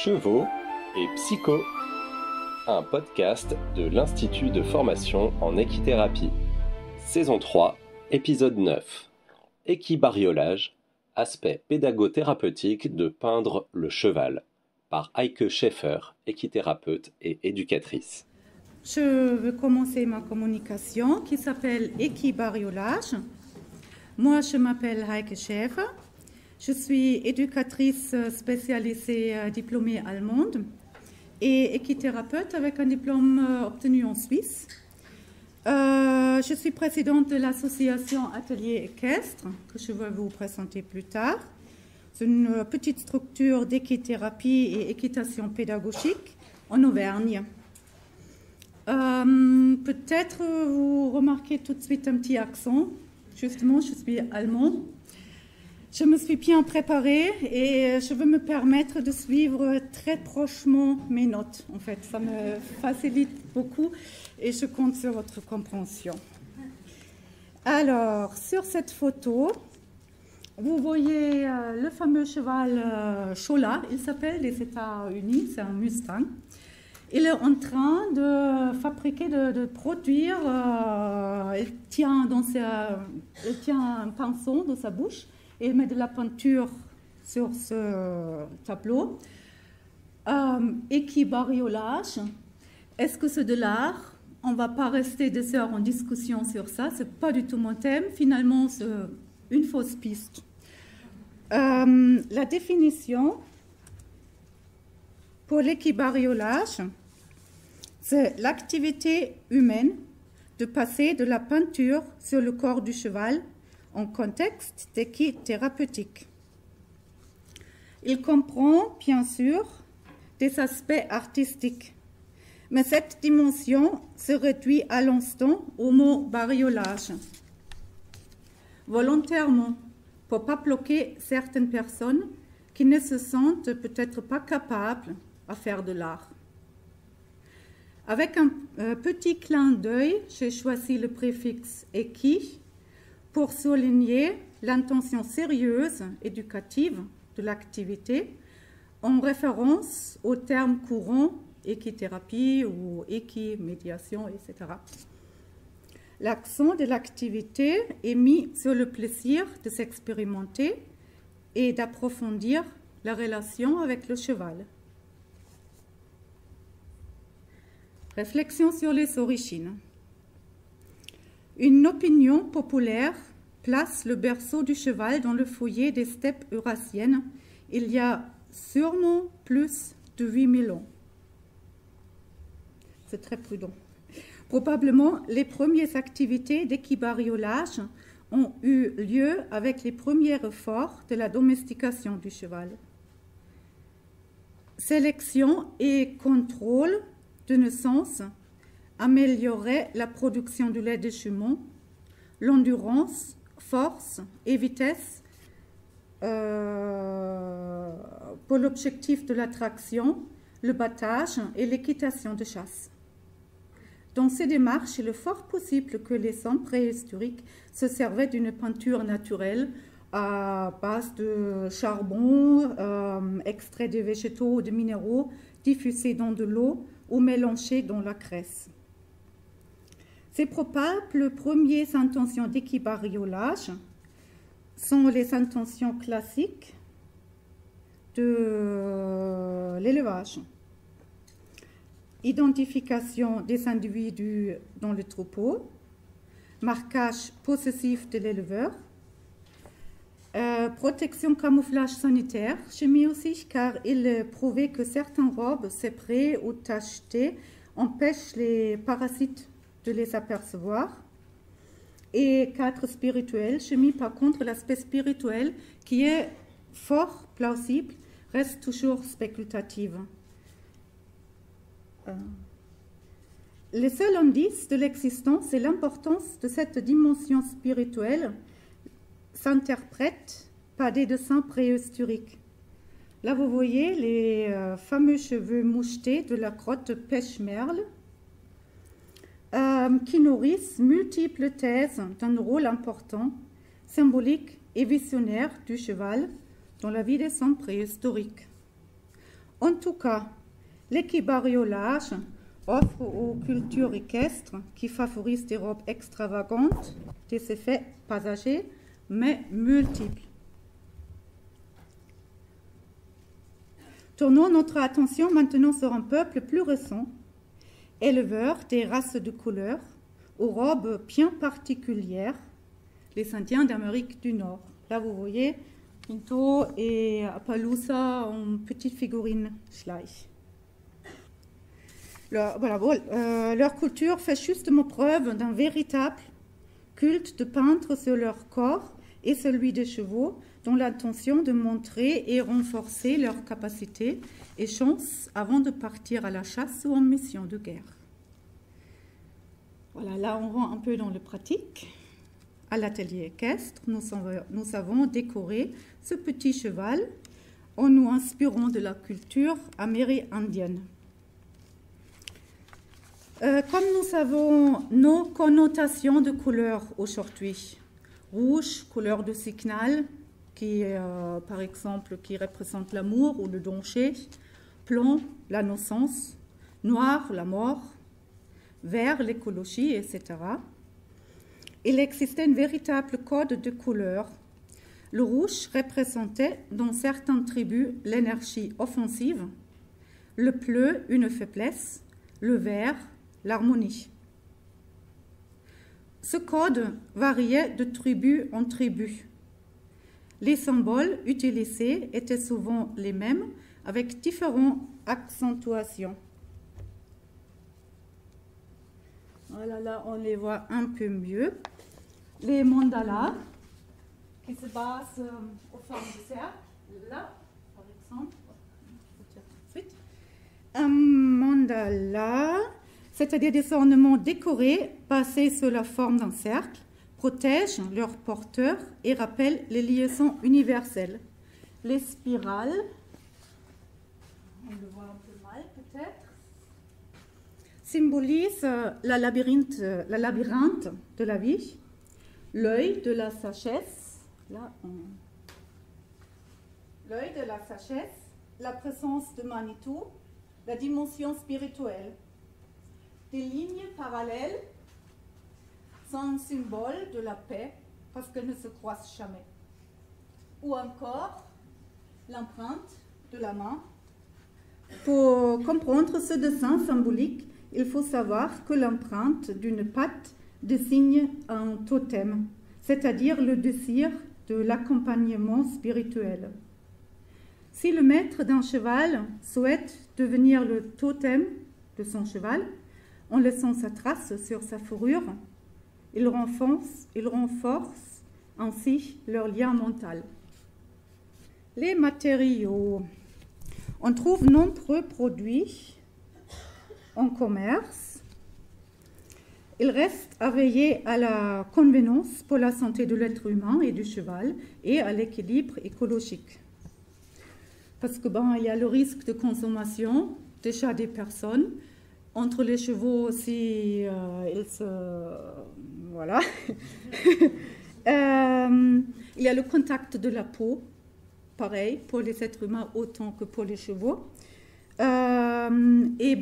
Chevaux et Psycho, un podcast de l'Institut de formation en équithérapie. Saison 3, épisode 9. Équibariolage, aspect pédagothérapeutique de peindre le cheval, par Heike Schäfer, équithérapeute et éducatrice. Je veux commencer ma communication qui s'appelle Équibariolage. Moi, je m'appelle Heike Schäfer. Je suis éducatrice spécialisée diplômée allemande et équithérapeute avec un diplôme obtenu en Suisse. Je suis présidente de l'association Atelier Équestre, que je vais vous présenter plus tard. C'est une petite structure d'équithérapie et équitation pédagogique en Auvergne. Peut-être vous remarquez tout de suite un petit accent. Justement, je suis allemande. Je me suis bien préparée et je veux me permettre de suivre très prochement mes notes. En fait, ça me facilite beaucoup et je compte sur votre compréhension. Alors, sur cette photo, vous voyez le fameux cheval Chola. Il s'appelle des États-Unis, c'est un Mustang. Il est en train de fabriquer, de produire. Il tient un pinceau dans sa bouche. Et il met de la peinture sur ce tableau. Équibariolage, est-ce que c'est de l'art? On ne va pas rester des heures en discussion sur ça, ce n'est pas du tout mon thème. Finalement, c'est une fausse piste. La définition pour l'équibariolage, c'est l'activité humaine de passer de la peinture sur le corps du cheval en contexte d'équithérapeutique. Il comprend, bien sûr, des aspects artistiques, mais cette dimension se réduit à l'instant au mot bariolage. Volontairement, pour ne pas bloquer certaines personnes qui ne se sentent peut-être pas capables à faire de l'art. Avec un petit clin d'œil, j'ai choisi le préfixe « équi » pour souligner l'intention sérieuse, éducative de l'activité, en référence au terme courant équithérapie ou équimédiation, etc. L'accent de l'activité est mis sur le plaisir de s'expérimenter et d'approfondir la relation avec le cheval. Réflexion sur les origines. Une opinion populaire place le berceau du cheval dans le foyer des steppes eurasiennes il y a sûrement plus de 8000 ans. C'est très prudent. Probablement, les premières activités d'équibariolage ont eu lieu avec les premiers efforts de la domestication du cheval. Sélection et contrôle de naissance améliorer la production du lait de jument, l'endurance, force et vitesse pour l'objectif de l'attraction, le battage et l'équitation de chasse. Dans ces démarches, il est fort possible que les hommes préhistoriques se servaient d'une peinture naturelle à base de charbon, extrait de végétaux ou de minéraux diffusés dans de l'eau ou mélangés dans la graisse. C'est probable que les premières intentions d'équibariolage sont les intentions classiques de l'élevage. Identification des individus dans le troupeau, marquage possessif de l'éleveur, protection camouflage sanitaire, chimie aussi, car il est prouvé que certaines robes séparées ou tachetées empêchent les parasites de les apercevoir. Et cadre spirituel, chimie par contre, l'aspect spirituel qui est fort plausible reste toujours spéculatif. Le seul indice de l'existence et l'importance de cette dimension spirituelle s'interprètent par des dessins préhistoriques. Là, vous voyez les fameux cheveux mouchetés de la grotte Pêche-Merle qui nourrissent multiples thèses d'un rôle important, symbolique et visionnaire du cheval dans la vie des hommes préhistoriques. En tout cas, l'équibariolage offre aux cultures équestres qui favorisent des robes extravagantes des effets passagers, mais multiples. Tournons notre attention maintenant sur un peuple plus récent, éleveur des races de couleurs, aux robes bien particulières, les Indiens d'Amérique du Nord. Là, vous voyez Pinto et Appaloosa en petite figurine Schleich. Leur culture fait justement preuve d'un véritable culte de peindre sur leur corps et celui des chevaux, dont l'intention de montrer et renforcer leurs capacités et chances avant de partir à la chasse ou en mission de guerre. Voilà, là on rentre un peu dans le pratique. À l'atelier équestre, nous avons décoré ce petit cheval en nous inspirant de la culture amérindienne. Comme nous avons nos connotations de couleurs aujourd'hui, rouge, couleur de signal, qui, par exemple, qui représente l'amour ou le danger, blanc, la naissance, noir, la mort, vert, l'écologie, etc. Il existait un véritable code de couleurs. Le rouge représentait dans certaines tribus l'énergie offensive, le bleu une faiblesse, le vert l'harmonie. Ce code variait de tribu en tribu. Les symboles utilisés étaient souvent les mêmes, avec différentes accentuations. Voilà, là, on les voit un peu mieux. Les mandalas, qui se basent aux formes de cercle, là, par exemple. Un mandala, c'est-à-dire des ornements décorés basés sur la forme d'un cercle, protègent leurs porteurs et rappellent les liaisons universelles. Les spirales, on le voit un peu mal peut-être, symbolisent la labyrinthe de la vie, l'œil de la sagesse, l'œil de la sagesse, la présence de Manitou, la dimension spirituelle. Des lignes parallèles sont un symbole de la paix parce qu'elles ne se croisent jamais. Ou encore l'empreinte de la main. Pour comprendre ce dessin symbolique, il faut savoir que l'empreinte d'une patte désigne un totem, c'est-à-dire le désir de l'accompagnement spirituel. Si le maître d'un cheval souhaite devenir le totem de son cheval, en laissant sa trace sur sa fourrure, il renforce ainsi leur lien mental. Les matériaux. On trouve nombreux produits en commerce. Il reste à veiller à la convenance pour la santé de l'être humain et du cheval et à l'équilibre écologique. Parce que il y a le risque de consommation déjà des personnes. Entre les chevaux aussi, ils se... Voilà. Il y a le contact de la peau, pareil, pour les êtres humains autant que pour les chevaux. Et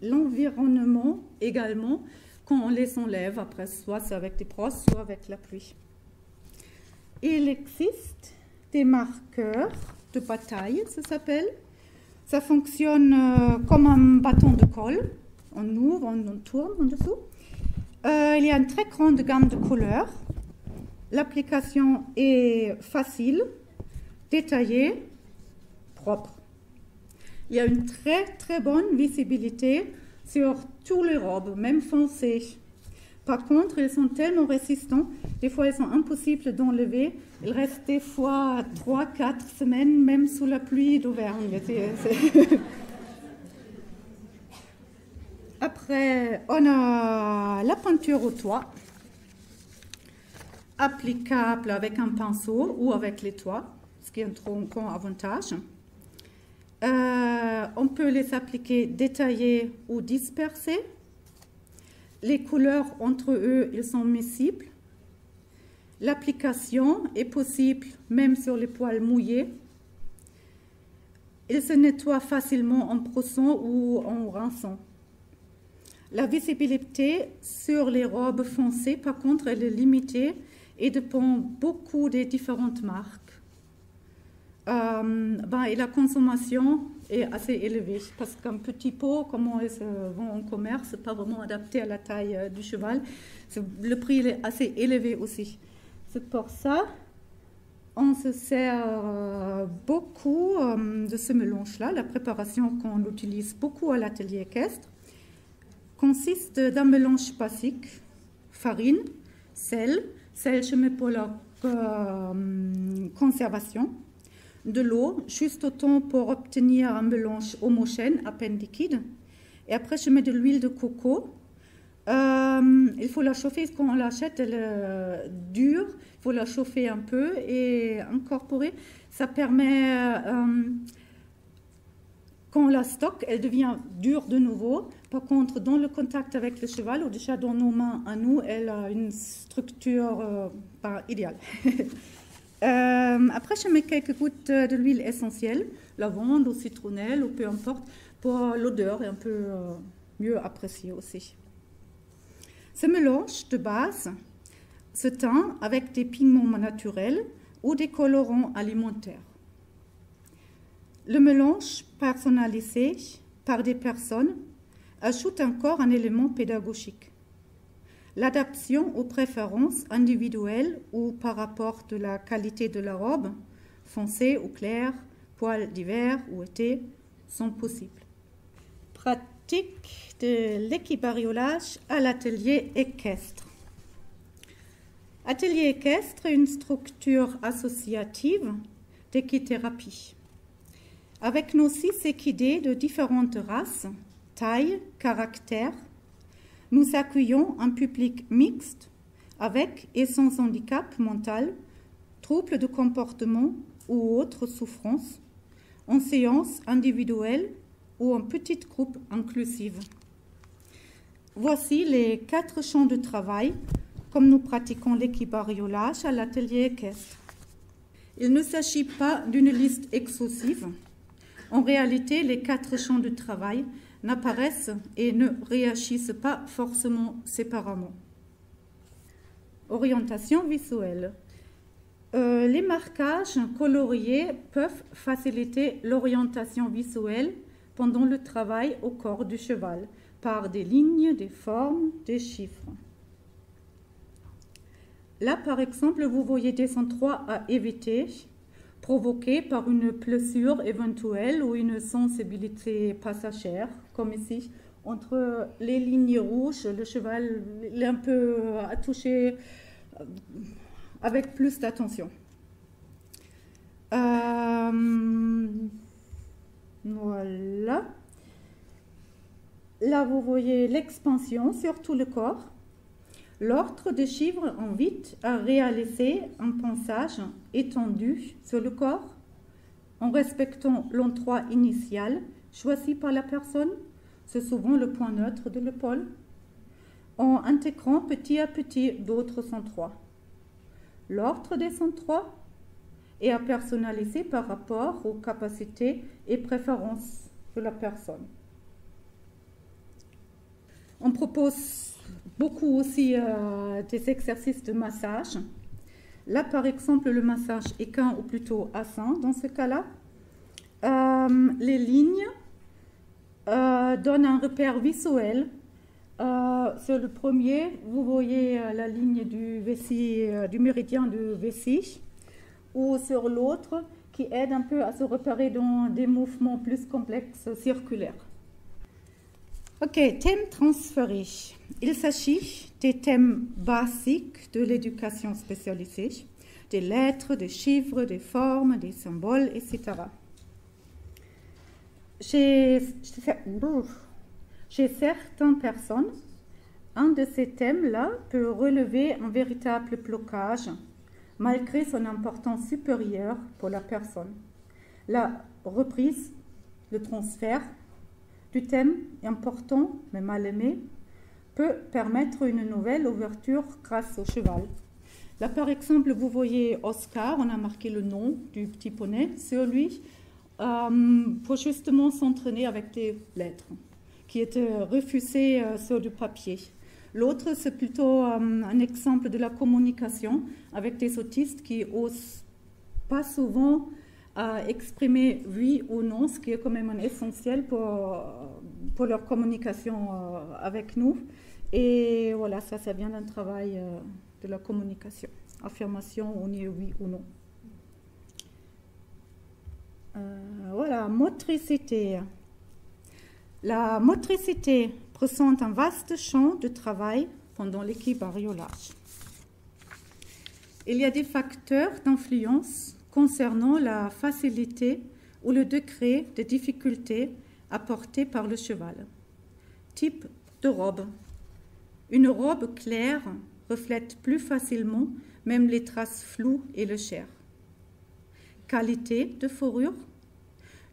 l'environnement également, quand on les enlève après, soit c'est avec des brosses, soit avec la pluie. Il existe des marqueurs de bataille, ça s'appelle. Ça fonctionne comme un bâton de colle. On ouvre, on tourne en dessous. Il y a une très grande gamme de couleurs. L'application est facile, détaillée, propre. Il y a une très très bonne visibilité sur toutes les robes, même foncées. Par contre, ils sont tellement résistants, des fois ils sont impossibles d'enlever. Ils restent des fois 3-4 semaines, même sous la pluie d'Auvergne. Après, on a la peinture au toit, applicable avec un pinceau ou avec les toits, ce qui est un trop grand avantage. On peut les appliquer détaillés ou dispersés. Les couleurs entre eux, ils sont miscibles. L'application est possible même sur les poils mouillés. Il se nettoie facilement en brossant ou en rinçant. La visibilité sur les robes foncées, par contre, elle est limitée et dépend beaucoup des différentes marques. Et la consommation est assez élevée parce qu'un petit pot, comme on se vend en commerce, n'est pas vraiment adapté à la taille du cheval. Le prix est assez élevé aussi. C'est pour ça on se sert beaucoup de ce mélange-là. La préparation qu'on utilise beaucoup à l'atelier équestre consiste d'un mélange basique, farine, sel je mets pour la conservation, de l'eau, juste autant pour obtenir un mélange homogène, à peine liquide. Et après, je mets de l'huile de coco. Il faut la chauffer, quand on l'achète, elle est dure. Il faut la chauffer un peu et incorporer. Ça permet, quand on la stocke, elle devient dure de nouveau. Par contre, dans le contact avec le cheval, ou déjà dans nos mains à nous, elle a une structure pas idéale. Après, je mets quelques gouttes de l'huile essentielle, lavande ou citronnelle, ou peu importe, pour l'odeur et un peu mieux apprécier aussi. Ce mélange de base se teint avec des pigments naturels ou des colorants alimentaires. Le mélange personnalisé par des personnes ajoute encore un élément pédagogique. L'adaptation aux préférences individuelles ou par rapport de la qualité de la robe, foncée ou claire, poils d'hiver ou été, sont possibles. Pratique de l'équibariolage à l'atelier équestre. Atelier équestre est une structure associative d'équithérapie. Avec nos 6 équidés de différentes races, tailles, caractères, nous accueillons un public mixte avec et sans handicap mental, troubles de comportement ou autres souffrances, en séance individuelle ou en petite groupe inclusive. Voici les 4 champs de travail comme nous pratiquons l'équibariolage à l'atelier équestre. Il ne s'agit pas d'une liste exhaustive. En réalité, les 4 champs de travail n'apparaissent et ne réagissent pas forcément séparément. Orientation visuelle. Les marquages coloriés peuvent faciliter l'orientation visuelle pendant le travail au corps du cheval par des lignes, des formes, des chiffres. Là, par exemple, vous voyez des endroits à éviter, provoqués par une blessure éventuelle ou une sensibilité passagère, comme ici. Entre les lignes rouges, le cheval est un peu à toucher avec plus d'attention. Voilà. Là, vous voyez l'expansion sur tout le corps. L'ordre des chiffres invite à réaliser un pensage étendu sur le corps en respectant l'endroit initial choisi par la personne, c'est souvent le point neutre de l'épaule, en intégrant petit à petit d'autres endroits. L'ordre des endroits est à personnaliser par rapport aux capacités et préférences de la personne. On propose beaucoup aussi des exercices de massage. Là, par exemple, le massage équin ou plutôt assin. Dans ce cas-là, les lignes donnent un repère visuel. Sur le premier, vous voyez la ligne du vessie, du méridien du vessie, ou sur l'autre, qui aide un peu à se repérer dans des mouvements plus complexes circulaires. Ok, thèmes transférés. Il s'agit des thèmes basiques de l'éducation spécialisée, des lettres, des chiffres, des formes, des symboles, etc. Chez certaines personnes, un de ces thèmes-là peut relever un véritable blocage, malgré son importance supérieure pour la personne. La reprise, le transfert du thème important mais mal aimé peut permettre une nouvelle ouverture grâce au cheval. Là, par exemple, vous voyez Oscar, on a marqué le nom du petit poney sur lui. pour justement s'entraîner avec des lettres qui étaient refusées sur du papier. L'autre, c'est plutôt un exemple de la communication avec des autistes qui osent pas souvent exprimer oui ou non, ce qui est quand même un essentiel pour leur communication avec nous. Et voilà, ça vient d'un travail de la communication. Affirmation, on est oui ou non. Voilà, motricité. La motricité présente un vaste champ de travail pendant l'équibariolage. Il y a des facteurs d'influence concernant la facilité ou le degré de difficulté apporté par le cheval. Type de robe. Une robe claire reflète plus facilement même les traces floues et le chair. Qualité de fourrure.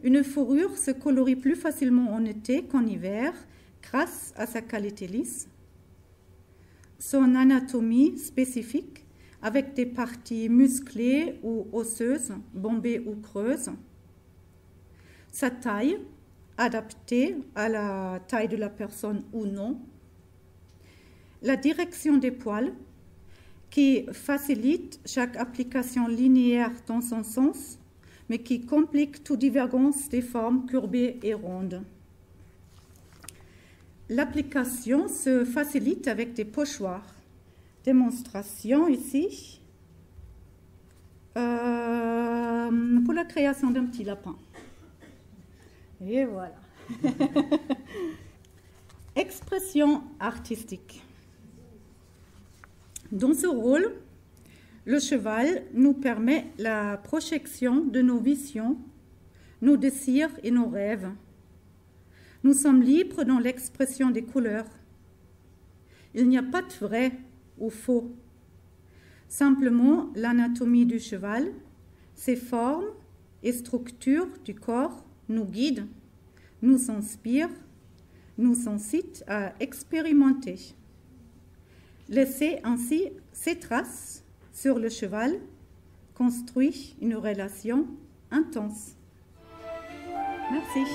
Une fourrure se colorie plus facilement en été qu'en hiver grâce à sa qualité lisse. Son anatomie spécifique avec des parties musclées ou osseuses, bombées ou creuses. Sa taille, adaptée à la taille de la personne ou non. La direction des poils, qui facilite chaque application linéaire dans son sens, mais qui complique toute divergence des formes courbées et rondes. L'application se facilite avec des pochoirs. Démonstration ici pour la création d'un petit lapin. Et voilà. Expression artistique. Dans ce rôle, le cheval nous permet la projection de nos visions, nos désirs et nos rêves. Nous sommes libres dans l'expression des couleurs. Il n'y a pas de vrai ou faux. Simplement, l'anatomie du cheval, ses formes et structures du corps nous guident, nous inspirent, nous incitent à expérimenter. Laisser ainsi ses traces sur le cheval construit une relation intense. Merci.